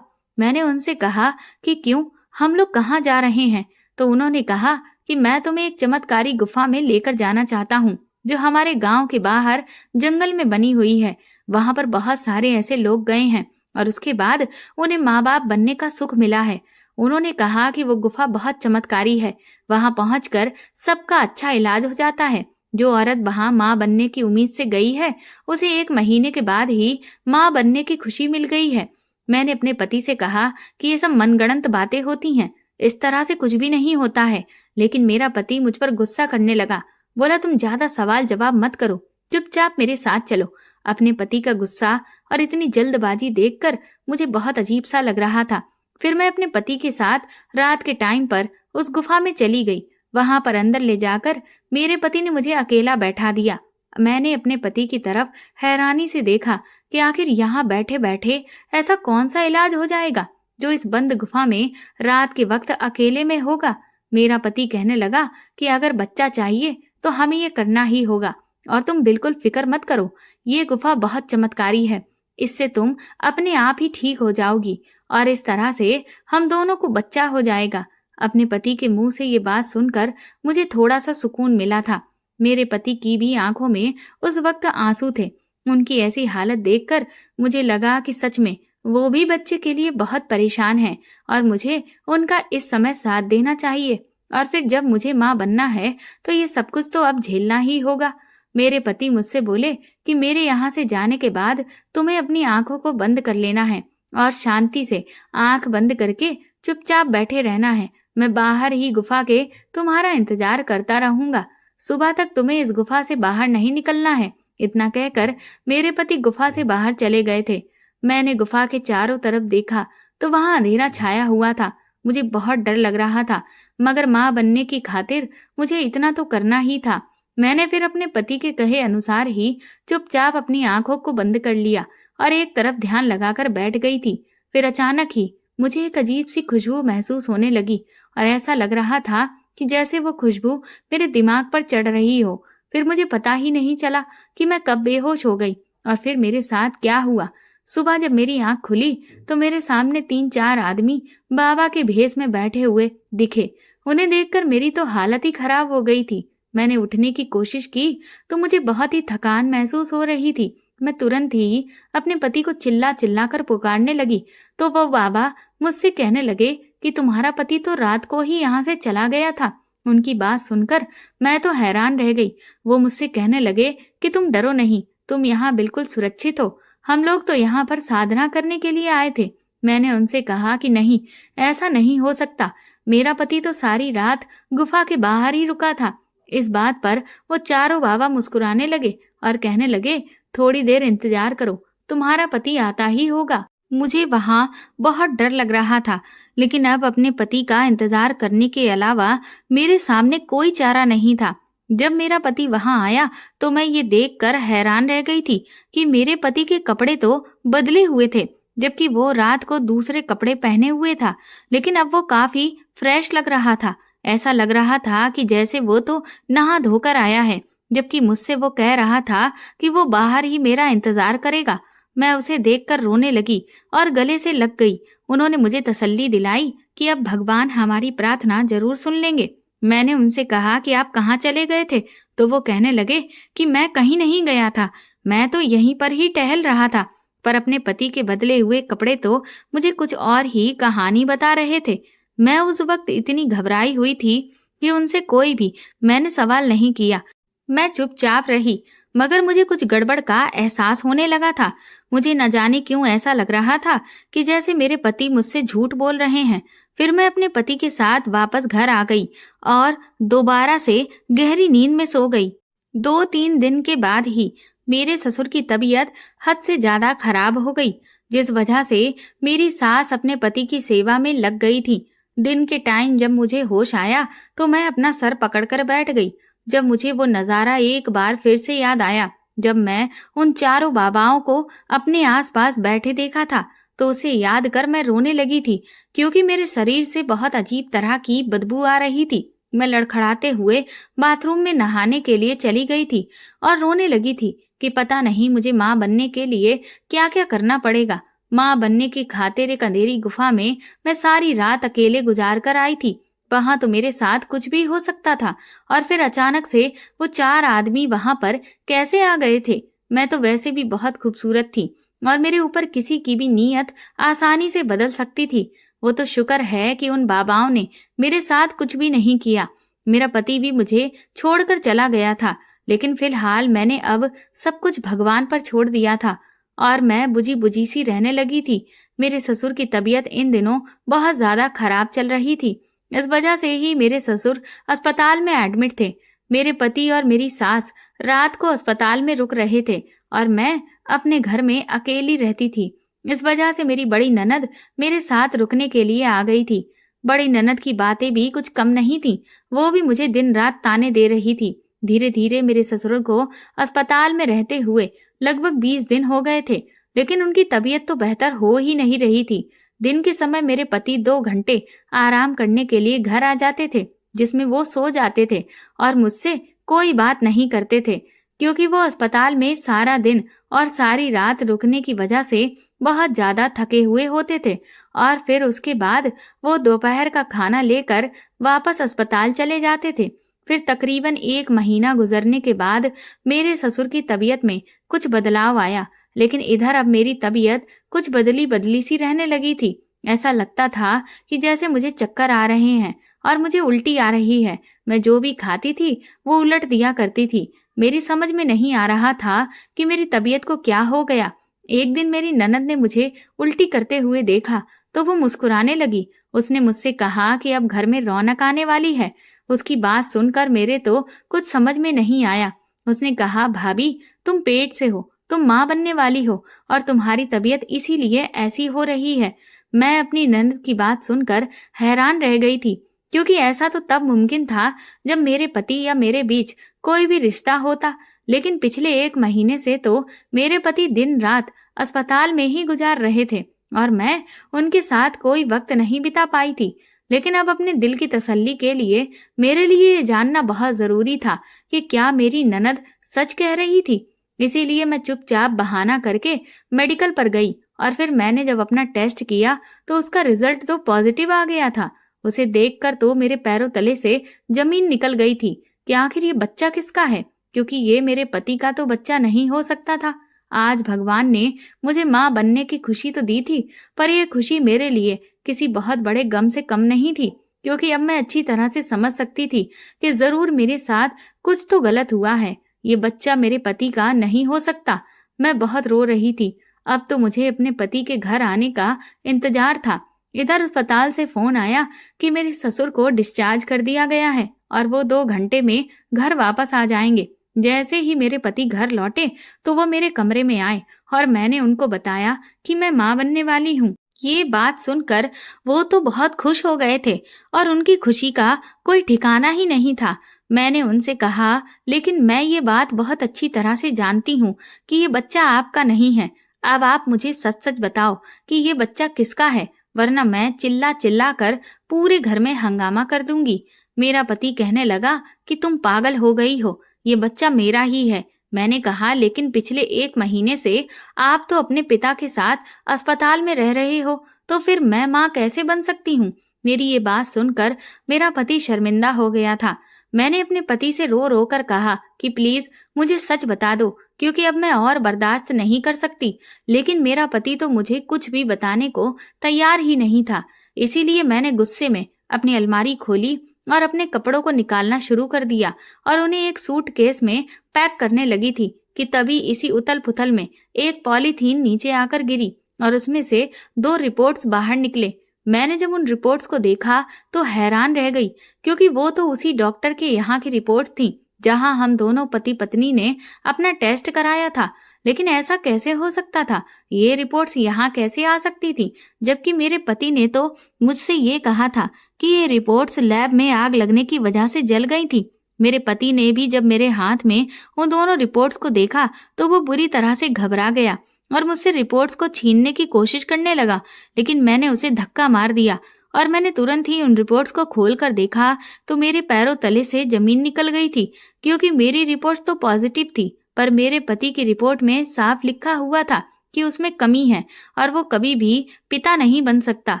मैंने उनसे कहा कि क्यों, हम लोग कहाँ जा रहे हैं? तो उन्होंने कहा कि मैं तुम्हें एक चमत्कारी गुफा में लेकर जाना चाहता हूँ, जो हमारे गांव के बाहर जंगल में बनी हुई है। वहां पर बहुत सारे ऐसे लोग गए हैं और उसके बाद उन्हें माँ बाप बनने का सुख मिला है। उन्होंने कहा कि वो गुफा बहुत चमत्कारी है, वहां पहुंचकर सबका अच्छा इलाज हो जाता है। जो औरत वहां माँ बनने की उम्मीद से गई है, उसे 1 महीने के बाद ही माँ बनने की खुशी मिल गई है। मैंने अपने पति से कहा कि ये सब मनगढ़ंत बातें होती हैं, इस तरह से कुछ भी नहीं होता है। लेकिन मेरा पति मुझ पर गुस्सा करने लगा, बोला तुम ज्यादा सवाल जवाब मत करो, चुपचाप मेरे साथ चलो। अपने पति का गुस्सा और इतनी जल्दबाजी देखकर मुझे बहुत अजीब सा लग रहा था। फिर मैं अपने पति के साथ रात के टाइम पर उस गुफा में चली गई। वहां पर अंदर ले जाकर मेरे पति ने मुझे अकेला बैठा दिया। मैंने अपने पति की तरफ हैरानी से देखा कि आखिर यहाँ बैठे बैठे ऐसा कौन सा इलाज हो जाएगा जो इस बंद गुफा में रात के वक्त अकेले में होगा। मेरा पति कहने लगा कि अगर बच्चा चाहिए तो हमें ये करना ही होगा और तुम बिल्कुल फिक्र मत करो, ये गुफा बहुत चमत्कारी है। इससे तुम अपने आप ही ठीक हो जाओगी और इस तरह से हम दोनों को बच्चा हो जाएगा। अपने पति के मुंह से ये बात सुनकर मुझे थोड़ा सा सुकून मिला था। मेरे पति की भी आंखों में उस वक्त आंसू थे। उनकी ऐसी हालत देखकर मुझे लगा कि सच में वो भी बच्चे के लिए बहुत परेशान है और मुझे उनका इस समय साथ देना चाहिए। और फिर जब मुझे माँ बनना है तो ये सब कुछ तो अब झेलना ही होगा। मेरे पति मुझसे बोले कि मेरे यहाँ से जाने के बाद तुम्हें अपनी आंखों को बंद कर लेना है और शांति से आंख बंद करके चुपचाप बैठे रहना है। मैं बाहर ही गुफा के तुम्हारा इंतजार करता रहूंगा। सुबह तक तुम्हें इस गुफा से बाहर नहीं निकलना है। इतना कहकर मेरे पति गुफा से बाहर चले गए थे। मैंने गुफा के चारों तरफ देखा तो वहां अंधेरा छाया हुआ था। मुझे बहुत डर लग रहा था, मगर माँ बनने की खातिर मुझे इतना तो करना ही था। मैंने फिर अपने पति के कहे अनुसार ही चुपचाप अपनी आंखों को बंद कर लिया और एक तरफ ध्यान लगाकर बैठ गई थी। फिर अचानक ही मुझे एक अजीब सी खुशबू महसूस होने लगी और ऐसा लग रहा था कि जैसे वो खुशबू मेरे दिमाग पर चढ़ रही हो। फिर मुझे पता ही नहीं चला कि मैं कब बेहोश हो गई और फिर मेरे साथ क्या हुआ। सुबह जब मेरी आंख खुली तो मेरे सामने 3-4 आदमी बाबा के भेष में बैठे हुए दिखे। उन्हें देखकर मेरी तो हालत ही खराब हो गई थी। मैंने उठने की कोशिश की तो मुझे बहुत ही थकान महसूस हो रही थी। मैं तुरंत ही अपने पति को चिल्ला चिल्ला कर पुकारने लगी तो वो बाबा मुझसे कहने लगे कि तुम्हारा पति तो रात को ही यहाँ से चला गया था। उनकी बात सुनकर मैं तो हैरान रह गई। वो मुझसे कहने लगे कि तुम डरो नहीं, तुम यहाँ बिल्कुल सुरक्षित हो। हम लोग तो यहाँ पर साधना करने के लिए आए थे। मैंने उनसे कहा कि नहीं, ऐसा नहीं हो सकता। मेरा पति तो सारी रात गुफा के बाहर ही रुका था। इस बात पर वो चारों बाबा मुस्कुराने लगे और कहने लगे, थोड़ी देर इंतजार करो, तुम्हारा पति आता ही होगा। मुझे वहां बहुत डर लग रहा था, लेकिन अब अपने पति का इंतजार करने के अलावा मेरे सामने कोई चारा नहीं था। जब मेरा पति वहां आया तो मैं ये देखकर हैरान रह गई थी कि मेरे पति के कपड़े तो बदले हुए थे, जबकि वो रात को दूसरे कपड़े पहने हुए था। लेकिन अब वो काफी फ्रेश लग रहा था। ऐसा लग रहा था कि जैसे वो तो नहा धोकर आया है, जबकि मुझसे वो कह रहा था कि वो बाहर ही मेरा इंतजार करेगा। मैं उसे देखकर रोने लगी और गले से लग गई। उन्होंने मुझे तसल्ली दिलाई कि अब भगवान हमारी प्रार्थना जरूर सुन लेंगे। मैंने उनसे कहा कि आप कहाँ चले गए थे, तो वो कहने लगे कि मैं कहीं नहीं गया था, मैं तो यहीं पर ही टहल रहा था। पर अपने पति के बदले हुए कपड़े तो मुझे कुछ और ही कहानी बता रहे थे। मैं उस वक्त इतनी घबराई हुई थी कि उनसे कोई भी मैंने सवाल नहीं किया। मैं चुपचाप रही, मगर मुझे कुछ गड़बड़ का एहसास होने लगा था। मुझे न जाने क्यों ऐसा लग रहा था कि जैसे मेरे पति मुझसे झूठ बोल रहे हैं। फिर मैं अपने पति के साथ वापस घर आ गई और दोबारा से गहरी नींद में सो गई। 2-3 दिन के बाद ही मेरे ससुर की तबीयत हद से ज्यादा खराब हो गई, जिस वजह से मेरी सास अपने पति की सेवा में लग गई थी। दिन के टाइम जब मुझे होश आया तो मैं अपना सर पकड़कर बैठ गई। जब मुझे वो नजारा एक बार फिर से याद आया, जब मैं उन चारों बाबाओं को अपने आसपास बैठे देखा था, तो उसे याद कर मैं रोने लगी थी, क्योंकि मेरे शरीर से बहुत अजीब तरह की बदबू आ रही थी। मैं लड़खड़ाते हुए बाथरूम में नहाने के लिए चली गई थी और रोने लगी थी कि पता नहीं मुझे माँ बनने के लिए क्या क्या करना पड़ेगा। माँ बनने की खातिर एक अंधेरी गुफा में मैं सारी रात अकेले गुजार कर आई थी। वहां तो मेरे साथ कुछ भी हो सकता था, और फिर अचानक से वो 4 आदमी वहां पर कैसे आ गए थे। मैं तो वैसे भी बहुत खूबसूरत थी और मेरे ऊपर किसी की भी नीयत आसानी से बदल सकती थी। वो तो शुक्र है कि उन बाबाओं ने मेरे साथ कुछ भी नहीं किया। मेरा पति भी मुझे छोड़कर चला गया था, लेकिन फिलहाल मैंने अब सब कुछ भगवान पर छोड़ दिया था और मैं बुझी बुझी सी रहने लगी थी। मेरे ससुर की तबीयत इन दिनों बहुत ज्यादा खराब चल रही थी। इस वजह से ही मेरे ससुर अस्पताल में एडमिट थे। मेरे पति और मेरी सास रात को अस्पताल में रुक रहे थे और मैं अपने घर में अकेली रहती थी। इस वजह से मेरी बड़ी ननद मेरे साथ रुकने के लिए आ गई थी। बड़ी ननद की बातें भी कुछ कम नहीं थी, वो भी मुझे दिन रात ताने दे रही थी। धीरे धीरे मेरे ससुर को अस्पताल में रहते हुए लगभग 20 दिन हो गए थे, लेकिन उनकी तबीयत तो बेहतर हो ही नहीं रही थी। दिन के समय मेरे पति 2 घंटे आराम करने के लिए घर आ जाते थे, जिसमें वो सो जाते थे और मुझसे कोई बात नहीं करते थे। क्योंकि वो अस्पताल में सारा दिन और सारी रात रुकने की वजह से बहुत ज्यादा थके हुए होते थे। और फिर उसके बाद वो दोपहर का खाना लेकर वापस अस्पताल चले जाते थे। फिर तकरीबन 1 महीना गुजरने के बाद मेरे ससुर की तबीयत में कुछ बदलाव आया, लेकिन इधर अब मेरी तबीयत कुछ बदली बदली सी रहने लगी थी। ऐसा लगता था कि जैसे मुझे चक्कर आ रहे हैं और मुझे उल्टी आ रही है। मैं जो भी खाती थी वो उलट दिया करती थी। मेरी समझ में नहीं आ रहा था कि मेरी तबीयत को क्या हो गया। एक दिन मेरी ननद ने मुझे उल्टी करते हुए देखा तो वो मुस्कुराने लगी। उसने मुझसे कहा कि अब घर में रौनक आने वाली है। उसकी बात सुनकर मेरे तो कुछ समझ में नहीं आया। उसने कहा, भाभी तुम पेट से हो, तुम माँ बनने वाली हो और तुम्हारी तबीयत इसीलिए ऐसी हो रही है। मैं अपनी ननद की बात सुनकर हैरान रह गई थी, क्योंकि ऐसा तो तब मुमकिन था जब मेरे पति या मेरे बीच कोई भी रिश्ता होता। लेकिन पिछले 1 महीने से तो मेरे पति दिन रात अस्पताल में ही गुजार रहे थे और मैं उनके साथ कोई वक्त नहीं बिता पाई थी। लेकिन अब अपने दिल की तसल्ली के लिए मेरे लिए ये जानना बहुत जरूरी था कि क्या मेरी ननद सच कह रही थी। इसीलिए मैं चुपचाप बहाना करके मेडिकल पर गई और फिर मैंने जब अपना टेस्ट किया तो उसका रिजल्ट तो पॉजिटिव आ गया था। उसे देखकर तो मेरे पैरों तले से जमीन निकल गई थी कि आखिर ये बच्चा किसका है, क्योंकि ये मेरे पति का तो बच्चा नहीं हो सकता था। आज भगवान ने मुझे माँ बनने की खुशी तो दी थी, पर यह खुशी मेरे लिए किसी बहुत बड़े गम से कम नहीं थी, क्योंकि अब मैं अच्छी तरह से समझ सकती थी कि जरूर मेरे साथ कुछ तो गलत हुआ है। ये बच्चा मेरे पति का नहीं हो सकता। मैं बहुत रो रही थी। अब तो मुझे अपने पति के घर आने का इंतजार था। इधर अस्पताल से फोन आया कि मेरे ससुर को डिस्चार्ज कर दिया गया है और वो 2 घंटे में घर वापस आ जाएंगे। जैसे ही मेरे पति घर लौटे तो वो मेरे कमरे में आए और मैंने उनको बताया कि मैं माँ बनने वाली हूँ। ये बात सुनकर वो तो बहुत खुश हो गए थे और उनकी खुशी का कोई ठिकाना ही नहीं था। मैंने उनसे कहा, लेकिन मैं ये बात बहुत अच्छी तरह से जानती हूँ कि ये बच्चा आपका नहीं है। अब आप मुझे सच सच बताओ कि ये बच्चा किसका है, वरना मैं चिल्ला चिल्ला कर पूरे घर में हंगामा कर दूंगी। मेरा पति कहने लगा कि तुम पागल हो गई हो, ये बच्चा मेरा ही है। मैंने कहा, लेकिन पिछले 1 महीने से आप तो अपने पिता के साथ अस्पताल में रह रहे हो, तो फिर मैं माँ कैसे बन सकती हूँ। मेरी ये बात सुनकर मेरा पति शर्मिंदा हो गया था। मैंने अपने पति से रो रो कर कहा कि प्लीज मुझे सच बता दो, क्योंकि अब मैं और बर्दाश्त नहीं कर सकती। लेकिन मेरा पति तो मुझे कुछ भी बताने को तैयार ही नहीं था। इसीलिए मैंने गुस्से में अपनी अलमारी खोली और अपने कपड़ों को निकालना शुरू कर दिया और उन्हें एक सूटकेस में पैक करने लगी थी कि तभी इसी उथल पुथल में एक पॉलीथीन नीचे आकर गिरी और उसमें से 2 रिपोर्ट्स बाहर निकले। मैंने जब उन रिपोर्ट्स को देखा तो हैरान रह गई, क्योंकि वो तो उसी डॉक्टर के यहाँ की रिपोर्ट थी जहाँ हम दोनों पति पत्नी ने अपना टेस्ट कराया था। लेकिन ऐसा कैसे हो सकता था, ये रिपोर्ट्स यहाँ कैसे आ सकती थी, जबकि मेरे पति ने तो मुझसे ये कहा था कि ये रिपोर्ट्स लैब में आग लगने की वजह से जल गई थी। मेरे पति ने भी जब मेरे हाथ में उन दोनों रिपोर्ट्स को देखा तो वो बुरी तरह से घबरा गया और मुझसे रिपोर्ट्स को छीनने की कोशिश करने लगा। लेकिन मैंने उसे धक्का मार दिया और मैंने तुरंत ही उन रिपोर्ट्स को खोलकर देखा तो मेरे पैरों तले से जमीन निकल गई थी, क्योंकि मेरी रिपोर्ट तो पॉजिटिव थी, पर मेरे पति की रिपोर्ट में साफ लिखा हुआ था कि उसमें कमी है और वो कभी भी पिता नहीं बन सकता।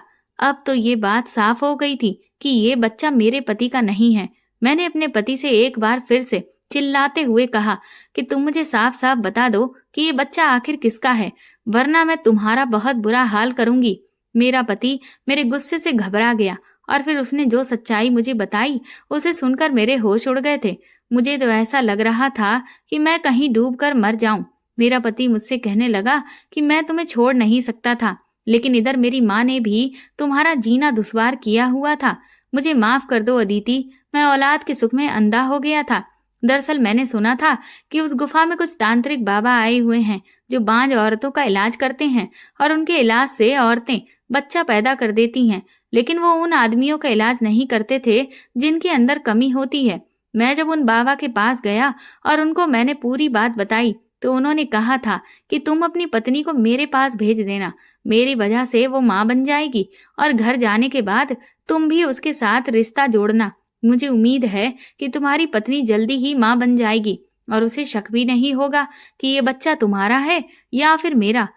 अब तो ये बात साफ हो गई थी कि ये बच्चा मेरे पति का नहीं है। मैंने अपने पति से एक बार फिर से चिल्लाते हुए कहा कि तुम मुझे साफ साफ बता दो कि ये बच्चा आखिर किसका है, वरना मैं तुम्हारा बहुत बुरा हाल करूंगी। मेरा पति मेरे गुस्से से घबरा गया और फिर उसने जो सच्चाई मुझे बताई उसे सुनकर मेरे होश उड़ गए थे। मुझे तो ऐसा लग रहा था कि मैं कहीं डूब कर मर जाऊं। मेरा पति मुझसे कहने लगा कि मैं तुम्हें छोड़ नहीं सकता था, लेकिन इधर मेरी माँ ने भी तुम्हारा जीना दुश्वार किया हुआ था। मुझे माफ कर दो अदिति, मैं औलाद के सुख में अंधा हो गया था। दरअसल मैंने सुना था कि उस गुफा में कुछ तांत्रिक बाबा आए हुए हैं जो बांझ औरतों का इलाज करते हैं और उनके इलाज से औरतें बच्चा पैदा कर देती हैं। लेकिन वो उन आदमियों का इलाज नहीं करते थे जिनके अंदर कमी होती है। मैं जब उन बाबा के पास गया और उनको मैंने पूरी बात बताई तो उन्होंने कहा था कि तुम अपनी पत्नी को मेरे पास भेज देना, मेरी वजह से वो माँ बन जाएगी और घर जाने के बाद तुम भी उसके साथ रिश्ता जोड़ना। मुझे उम्मीद है कि तुम्हारी पत्नी जल्दी ही माँ बन जाएगी। और उसे शक भी नहीं होगा कि ये बच्चा तुम्हारा है या फिर मेरा।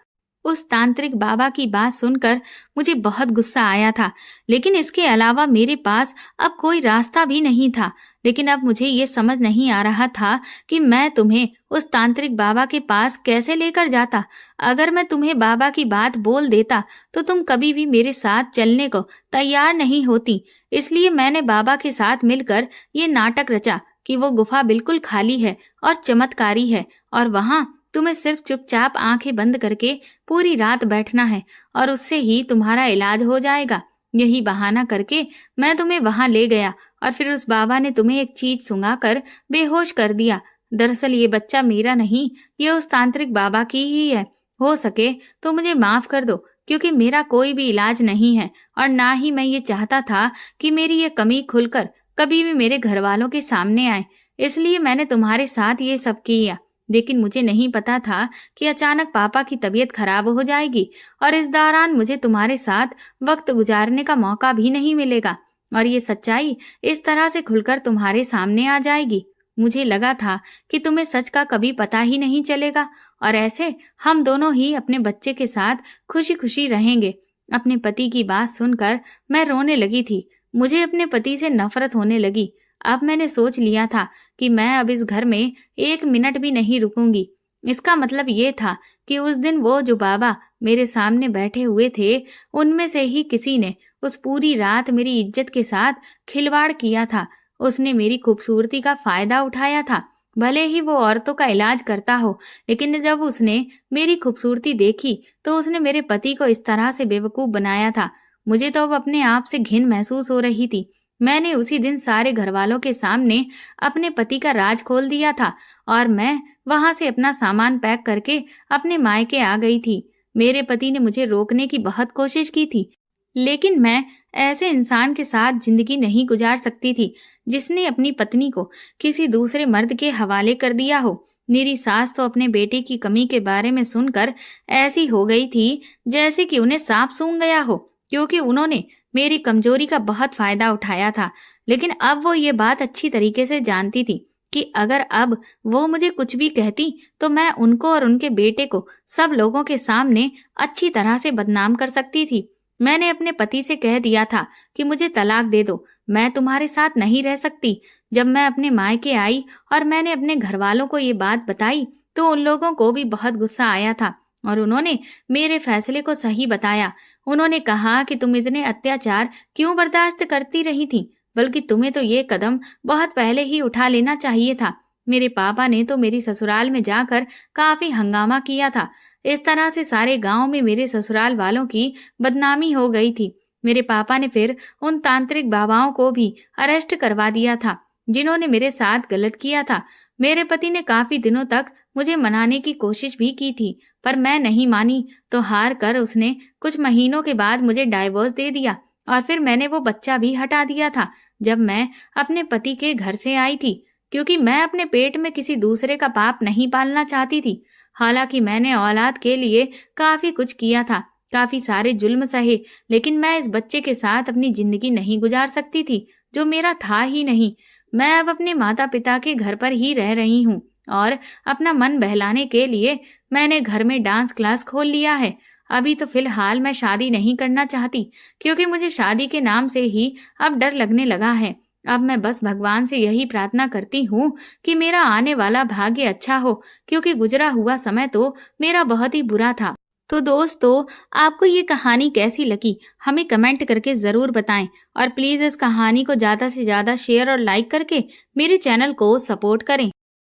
उस तांत्रिक बाबा की बात सुनकर मुझे बहुत गुस्सा आया था, लेकिन इसके अलावा मेरे पास अब कोई रास्ता भी नहीं था। लेकिन अब मुझे ये समझ नहीं आ रहा था कि मैं तुम्हें उस तांत्रिक बाबा के पास कैसे लेकर जाता। अगर मैं तुम्हें बाबा की बात बोल देता तो तुम कभी भी मेरे साथ चलने को तैयार नहीं होती। इसलिए मैंने बाबा के साथ मिलकर ये नाटक रचा कि वो गुफा बिल्कुल खाली है और चमत्कारी है, और वहां तुम्हें सिर्फ चुपचाप आंखें बंद करके पूरी रात बैठना है और उससे ही तुम्हारा इलाज हो जाएगा। यही बहाना करके मैं तुम्हें वहां ले गया और फिर उस बाबा ने तुम्हें एक चीज सुंघाकर बेहोश कर दिया। दरअसल ये बच्चा मेरा नहीं, ये उस तांत्रिक बाबा की ही है। हो सके तो मुझे माफ कर दो, क्योंकि मेरा कोई भी इलाज नहीं है और ना ही मैं ये चाहता था कि मेरी ये कमी खुलकर कभी भी मेरे घर वालों के सामने आए। इसलिए मैंने तुम्हारे साथ ये सब किया। लेकिन मुझे नहीं पता था कि अचानक पापा की तबीयत खराब हो जाएगी और इस दौरान मुझे तुम्हारे साथ वक्त गुजारने का मौका भी नहीं मिलेगा और ये सच्चाई इस तरह से खुलकर तुम्हारे सामने आ जाएगी। मुझे लगा था कि तुम्हें सच का कभी पता ही नहीं चलेगा और ऐसे हम दोनों ही अपने बच्चे के साथ खुशी खुशी रहेंगे। अपने पति की बात सुनकर मैं रोने लगी थी। मुझे अपने पति से नफरत होने लगी। अब मैंने सोच लिया था कि मैं अब इस घर में 1 मिनट भी नहीं रुकूंगी। इसका मतलब ये था कि उस दिन वो जो बाबा मेरे सामने बैठे हुए थे, उनमें से ही किसी ने उस पूरी रात मेरी इज्जत के साथ खिलवाड़ किया था। उसने मेरी खूबसूरती का फायदा उठाया था। भले ही वो औरतों का इलाज करता हो, लेकिन जब उसने मेरी खूबसूरती देखी तो उसने मेरे पति को इस तरह से बेवकूफ बनाया था। मुझे तो अब अपने आप से घिन महसूस हो रही थी। मैंने उसी दिन सारे घर वालों के सामने अपने पति का राज खोल दिया था और मैं वहां से अपना सामान पैक करके अपने मायके आ गई थी। मेरे पति ने मुझे रोकने की बहुत कोशिश की थी, लेकिन मैं ऐसे इंसान के साथ जिंदगी नहीं गुजार सकती थी जिसने अपनी पत्नी को किसी दूसरे मर्द के हवाले कर दिया हो। मेरी सास तो अपने बेटे की कमी के बारे में सुनकर ऐसी हो गई थी जैसे कि उन्हें सांप सूंघ गया हो, क्योंकि उन्होंने मेरी कमजोरी का बहुत फायदा उठाया था। लेकिन अब वो ये बात अच्छी तरीके से जानती थी कि अगर अब वो मुझे कुछ भी कहती तो मैं उनको और उनके बेटे को सब लोगों के सामने अच्छी तरह से बदनाम कर सकती थी। मैंने अपने पति से कह दिया था कि मुझे तलाक दे दो, मैं तुम्हारे साथ नहीं रह सकती। जब मैं अपने मायके आई और मैंने अपने घर वालों को ये बात बताई तो उन लोगों को भी बहुत गुस्सा आया था और उन्होंने मेरे फैसले को सही बताया। उन्होंने कहा कि तुम इतने अत्याचार क्यों बर्दाश्त करती रही थी, बल्कि तुम्हें तो ये कदम बहुत पहले ही उठा लेना चाहिए था। मेरे पापा ने तो मेरी ससुराल में जाकर काफी हंगामा किया था। इस तरह से सारे गांव में मेरे ससुराल वालों की बदनामी हो गई थी। मेरे पापा ने फिर उन तांत्रिक बाबाओं को भी अरेस्ट करवा दिया था जिन्होंने मेरे साथ गलत किया था। मेरे पति ने काफी दिनों तक मुझे मनाने की कोशिश भी की थी, पर मैं नहीं मानी तो हार कर उसने कुछ महीनों के बाद मुझे डाइवोर्स दे दिया और फिर मैंने वो बच्चा भी हटा दिया था जब मैं अपने पति के घर से आई थी, क्योंकि मैं अपने पेट में किसी दूसरे का पाप नहीं पालना चाहती थी। हालांकि मैंने औलाद के लिए काफी कुछ किया था, काफी सारे जुल्म सहे, लेकिन मैं इस बच्चे के साथ अपनी जिंदगी नहीं गुजार सकती थी जो मेरा था ही नहीं। मैं अब अपने माता पिता के घर पर ही रह रही हूँ और अपना मन बहलाने के लिए मैंने घर में डांस क्लास खोल लिया है। अभी तो फिलहाल मैं शादी नहीं करना चाहती, क्योंकि मुझे शादी के नाम से ही अब डर लगने लगा है। अब मैं बस भगवान से यही प्रार्थना करती हूँ कि मेरा आने वाला भाग्य अच्छा हो, क्योंकि गुजरा हुआ समय तो मेरा बहुत ही बुरा था। तो दोस्तों, आपको ये कहानी कैसी लगी हमें कमेंट करके ज़रूर बताएं और प्लीज़ इस कहानी को ज़्यादा से ज़्यादा शेयर और लाइक करके मेरे चैनल को सपोर्ट करें।